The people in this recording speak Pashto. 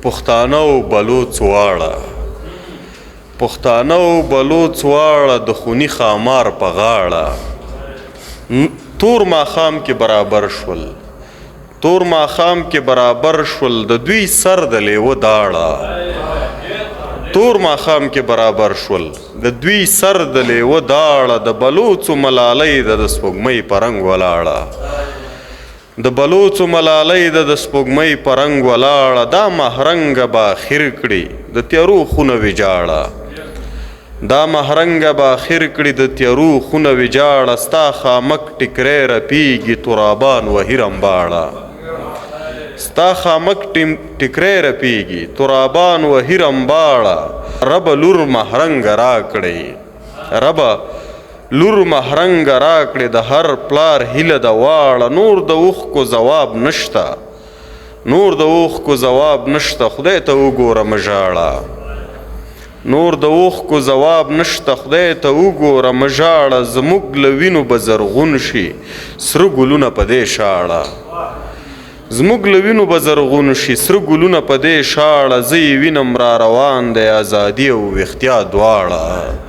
پښتانه او بلوڅ واړه پښتانه او بلوڅ واړه د خوني خامار په غاړه تور ماښام کې برابر شول تور ماښام کې برابر شول د دوی سر د لیوه داړه تور ماښام کې برابر شول د دوی سر د لیوه داړه د بلوڅو ملالۍ د سپوږمۍ په رنګ ولاړه د بلوڅو ملالۍ د سپوږمۍ په رنګ ولاړه دا مهرنګه به خیر کړي د تیارو خونه ویجاړه دا مهرنګه به خیر کړي د تیارو خونه ویجاړه ستا خامک ټکری رپیږي ترابان وهي رمباړه ستا خامک ټکری رپیږي ترابان وهي رمباړه ربه لور مهرنګه راکړئ ربه لور مهرنګه راکړې د هر پلار هیله د واړه نور د اوښکو ځواب نشته نور د اوښکو ځواب نشته خدای ته وګوره مه ژاړه نور د اوښکو ځواب نشته خدای ته وګوره مه ژاړه زموږ له وینو به زرغون شي سره ګلونه په دې شاړه زموږ له وینو به زرغون شي سره ګلونه په دې شاړه زه یې وینم را روان دی ازادي او ویښتیا دواړه